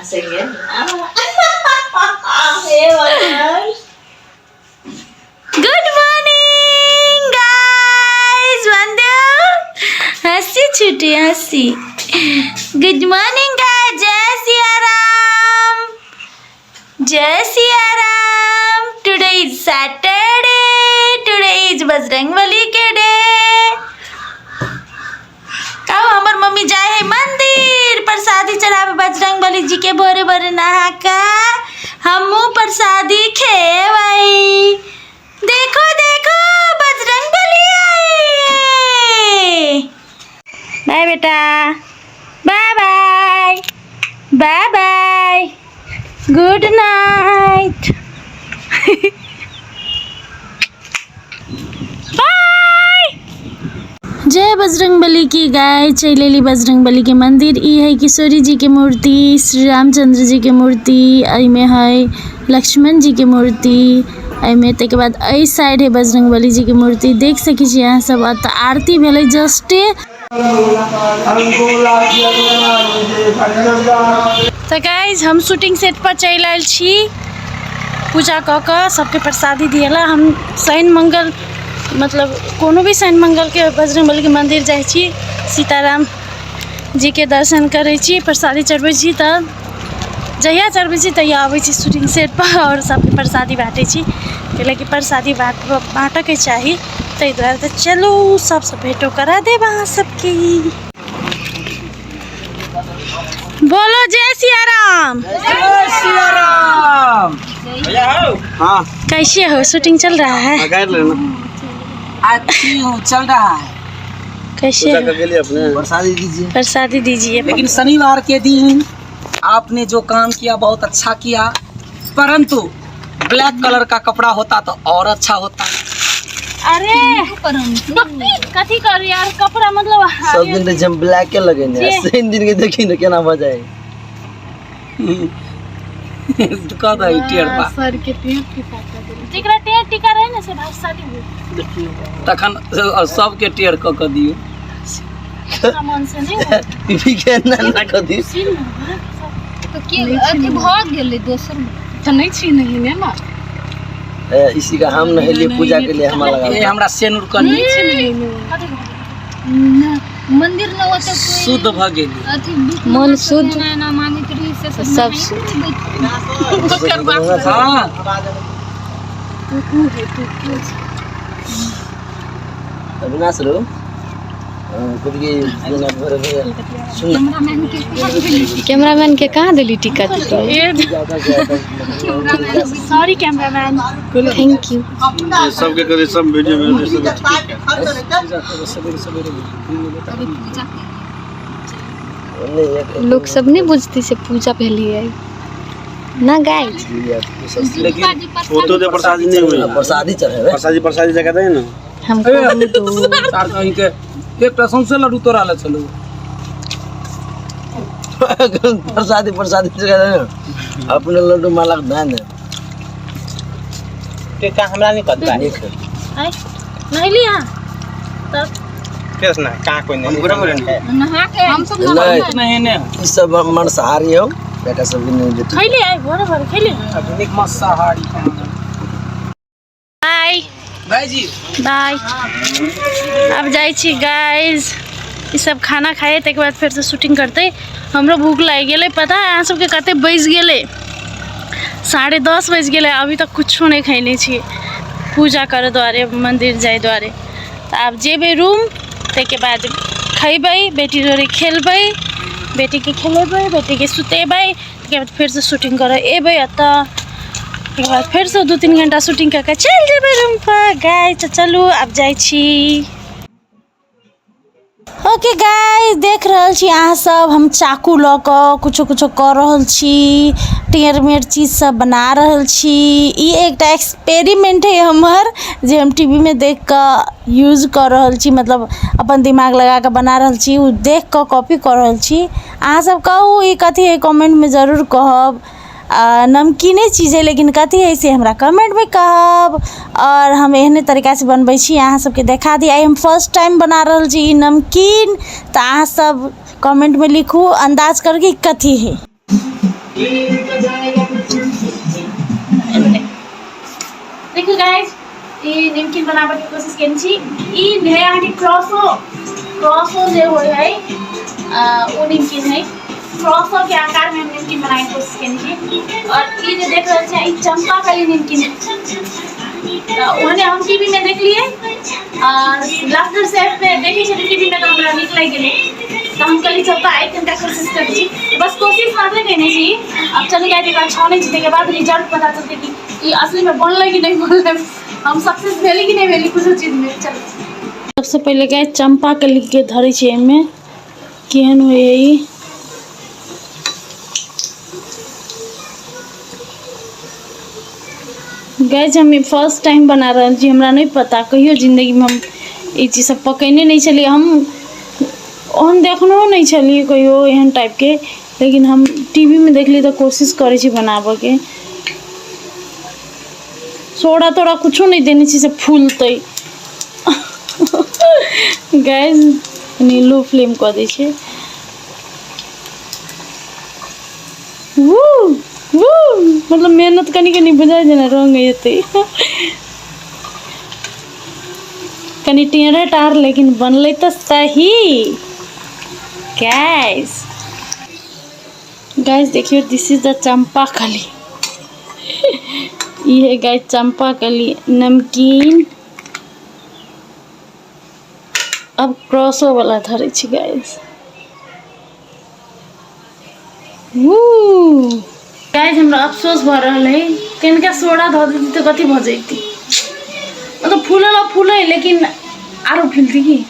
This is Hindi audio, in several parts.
Second. गुड मॉर्निंग गाइस, वंदे हंसी छुट्टी हंसी। गुड मॉर्निंग गाइस, जय सिया राम, जय Siya Ram. Today is Saturday, today is Bajrangbali के डे। कब हमार मम्मी जाए है मंदिर प्रसादी चढ़ावे बजरंगबली जी के भोरे भोरे नहा का हमू प्रसादी खेवई। देखो देखो बजरंगबली आए। बाय बेटा, bye bye, bye bye, good night. जय बजरंगबली की गाय चैलेली बजरंगबली के मंदिर। ई है किशोरी जी के मूर्ति, श्री रामचंद्र जी के मूर्ति, एमे है लक्ष्मण जी के मूर्ति, एमे ते के बाद एहि साइड है बजरंगबली जी के मूर्ति। देख सकी छी यहाँ सब आरती भेले जस्टे। तो गाइज हम शूटिंग सेट पर चल आयल छी, पूजा क के सबके प्रसादी दिएला। हम शनि मंगल मतलब कोनो भी शनि मंगल के बजरंगबली के मंदिर जाए छी, सीताराम जी के दर्शन करे छी, प्रसादी चढ़बै छी। तब जहिया चढ़बै छी तहिया आबै छी शूटिंग सेट पर और सबके प्रसादी बाँटै छी, कैलाकि प्रसादी बाँटऽ के चाही। ताहि दुआरे तो चलो सबसे भेंटो करा देब अहाँ सबके। बोलो जय सिया राम। जय सिया राम। हाँ कैसे हो, शूटिंग चल रहा है? अच्छी हूँ, चल रहा है। कैसे हो? प्रसादी दीजिए, प्रसादी दीजिए। लेकिन शनिवार के दिन आपने जो काम किया बहुत अच्छा किया, परंतु ब्लैक कलर का कपड़ा होता तो और अच्छा होता। अरे कथी कर यार, कपड़ा मतलब सब दिन तो जम ब्लैक के लगे ने, तीन दिन के देखी न केना बजाए। कह दई टियर पा सर के टियर टिका दे, जेकरा टियर टिका रहे ना से भाई शादी हो तखन सब के टियर क के दियो। सामान से नहीं पीपी के ना ना क दी तो के अथी भाग गेले दोसर में तो नहीं छी नहीं ने ना। इसी का हम नहली पूजा के लिए हमारा लगा। ये हमरा सेनुर करनी मंदिर न होते शुद्ध भ गेली, मन शुद्ध ना मानित रही से सब शुद्ध। हां अविनाश रो खुद की दिन भर में सुन कैमरामैन के कहाँ दिली ticket? Sorry cameraman, thank you. सबके करे सब वीडियो में लोग सब नहीं बुझती से पूजा पहली है ना गाइस। लेकिन फोटो दे प्रसादी नहीं हुई, प्रसादी चढ़े प्रसादी जगह दे ना हमको तार कहीं के एकटा सौंसे लड्डू तोरा ले चलो। प्रसादी जगह दे ना, अपने लड्डू माला दान दे के का हमरा नहीं पता है। नहीं लिया तब केस ना का कोई नहीं पूरा नहा के हम सब नहीं ने ई सब मांसाहारी हो बेटा, सब नहीं देते। खैली है भोरे भोरे खैली। आधुनिक मांसाहारी। बाय भाई जी बाय। अब जाए छी गाइस, ये सब खाना खाए तक बाद फिर से शूटिंग करते। हमरो भूख लग गए, पता है अहाँ सबके कते बज गए, 10:30 बज गए, अभी तक कुछो नहीं खैले छी पूजा करे द्वारे मंदिर जाए द्वारे। तो आब जेबे रूम, तक बाद खेबै, बेटी जोरे खेलबै, बेटी के खेलेबै, बेटी के सुतेबै, तक बाद फिर से शूटिंग करे एबै एतऽ। तक बाद फिर से 2-3 घंटा शूटिंग करके चल जेबै रूम पर। गाइस तो चलू अब जाए छी। ओके गाइस, देख रहल छी अहाँ सब, हम चाकू ल के कुछो कुछो कर रहल छी, टेढ़ मेढ़ चीज सब बना रहल छी। ई एकटा एक्सपेरिमेंट है हमर, जे हम टीवी में देख के यूज कर रहल छी, मतलब अपन दिमाग लगा के बना रहल छी, उ देख के कॉपी कर रहल छी। अहाँ सब कहू ई कथी है, कमेंट में जरूर कहब। नमकीने चीज़ है लेकिन कथी है से हमरा कमेंट में कहब। और हम एहने तरीका से बनबै छी, अहाँ सबके देखा दी। आई हम फर्स्ट टाइम बना रहल छी ई नमकीन, तो अहाँ सब कमेंट में लिखू अंदाज करके कथी है। देखो गाइस ये निमकिन बनाबे के कोशिश केने छी। ई है अहाँ के क्रॉसो जे होय है वो निमकिन है। क्रॉसो के आकार में हम निमकिन बनाए के कोशिश केने छी। और ई जे देख रहल छी ई चंपा कली निमकिन है। तो ओने हम टीवी में देख लिए लाफ्टर शेफ पे देखी छी टीवी में, तो हमरा नीक लाग गेलै। तो हम कली चंपा आई तनका कोशिश कर छी, बस कोशिश मात्र केने छी। अब चल गए एक बार छाने छी, के बाद रिजल्ट पता चलते कि ये असली में बनले कि नहीं बनले, हम सक्सेस भेली कि नहीं भेली कुछ चीज में। चल सबसे पहले गए चंपा के लिख के धरे छी एमे केहन होय ई। गैस हम फर्स्ट टाइम बना रहल छी, हमरा नहीं पता कहियो जिंदगी में हम ये चीज सब पकैने नहीं चलिए। हम देखनो नहीं चलिए कहियो एहन टाइप के, लेकिन हम टीवी में देखली तो कोशिश करे छी बनाबे के। सोडा तोड़ा कुछो नहीं देने छी से फूलते। गैस लो फ्लेम कर दे छे। मतलब मेहनत कनी बुझाई देना रंग एते कनी टेढ़े टार, लेकिन बनले तो सही। गैस देखियो दिस इज द चंपा कली। ये है गाइस चंपा कली नमकीन। अब क्रॉसो वाला धरे छी गाइस। गाइस हमरा अफसोस भ रहल है, कनिका सोडा धऽ देती तो कथी भ जैती। मतलब फूले लेकिन आरो फूलती की।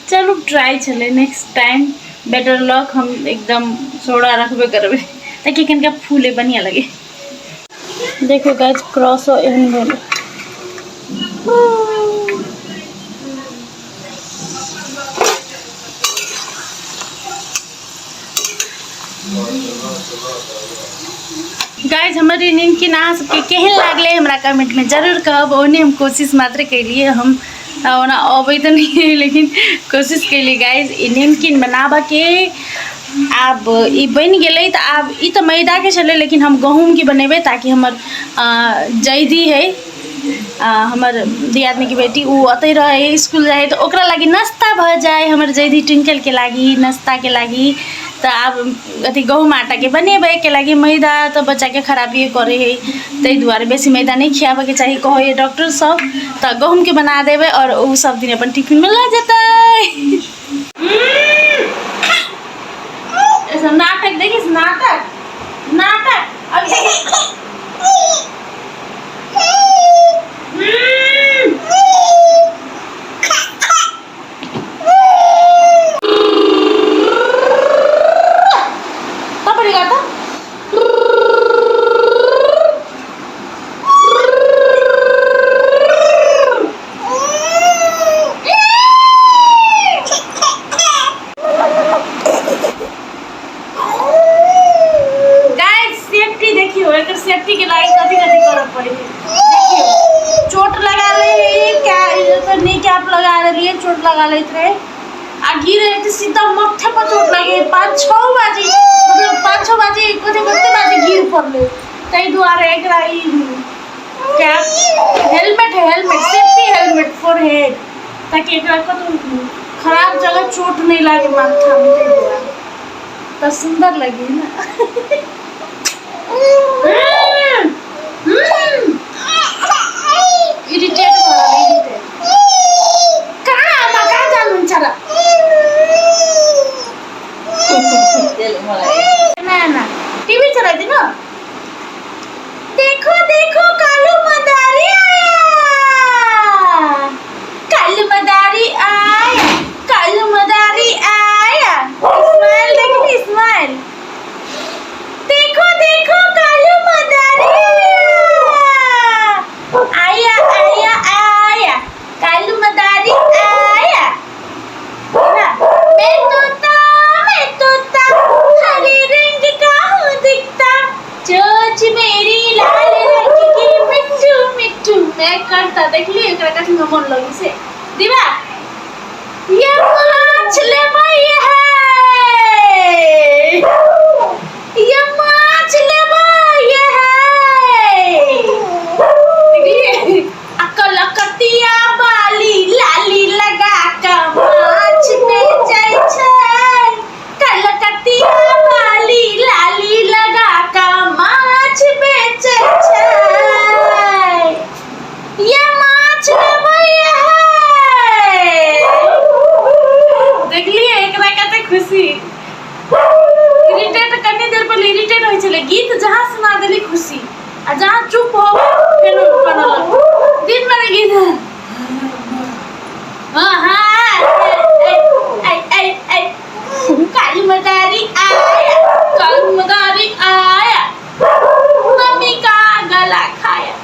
चलो ट्राई चले, नेक्स्ट टाइम बेटर लक हम एकदम सोडा रखबे करबे ताकि कनिका फूले बढ़िया लगे। देखो गाइस क्रॉसो एहन भेल। गाइस हमारी निमकिन अहाँ सबके केहन लागले हमरा कमेंट में जरूर कहब। ओने हम कोशिश मात्र कैलिए, हम ओना अबै तो नहीं लेकिन कोशिश कैली गाइस ई निमकिन बनाबे के। अब ई बन गेलै तो अब ई तो मैदा के चले, लेकिन हम गहूम की बनेबे ताकि हमर जैदी है हमर दियादनी की बेटी वो अतै रहे स्कूल जाए तो ओकरा लागी नाश्ता भ जाए। हमर जैदी ट्विंकल के लागी नाश्ता के लागी तो अब अथी गहूम आटा के बनेबे के लागी। मैदा तो बच्चा के खराबी करे है, तै दुआरे बेसी मैदा नहीं खियाबे के चाहिए कहे डॉक्टर सब। तो गहूम के बना देबे और उ सब दिन अपन टिफिन में ला जेतै। ऐसा नाटक देखिस, नाटक अब सेफ्टी के लाइट कथी करब पड़े। देखियो चोट लगा ले क्या तो नहीं कैप लगा रही, चोट लगा लेते रहे आ गिरे तो सीधा मथे पर चोट लगे। 5-6 बाजी मतलब 5-6 बाजी कते बाजी गिर पड़ले। तै दुआरे एकरा ई cap helmet safety helmet for head, ताकि एकरा कतो खराब जगह चोट नहीं लगे माथा में। तै दुआरे तो सुंदर लगी ना। इरिटेट हो रहा है कहाँ जान चला ना टीवी चला दी ना। देखो देखो कालू मदारी आया। स्माइल देखी स्माइल। देखो देखो कालू मदारी आया कालू मदारी आया ना। मैं तोता हरे रंग का हूँ दिखता, चोंच मेरी लाल रंग की मिट्टू मिट्टू मैं करता। देख ली एकरा कथी में मन लगी से दीवा। ये माछ ले है खुशी इरिटेट कनी देर पहले इरिटेट होय छले गीत जहां सुना देली खुशी आ जहां चुप हो फेर काना लग दिन भर गीत काली मदारी आया मम्मी का गला खाया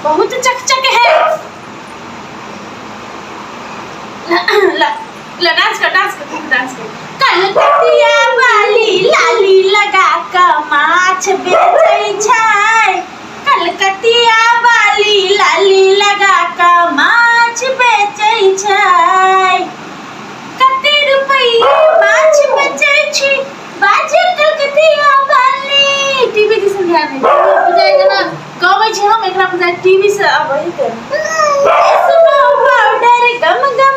बहुत चकचक है डांस कर कलकतिया वाली लाली लगा का माछ बेचै छै कलकतिया वाली लाली लगा का माछ बेचै छै कते रुपैया माछ बेचै छी बाजे कलकतिया वाली टीवी दिस ध्यान है बुझाइ जना कहबै छै हम एकरा बुझाइ टीवी से अबै कर पाउडर गम गम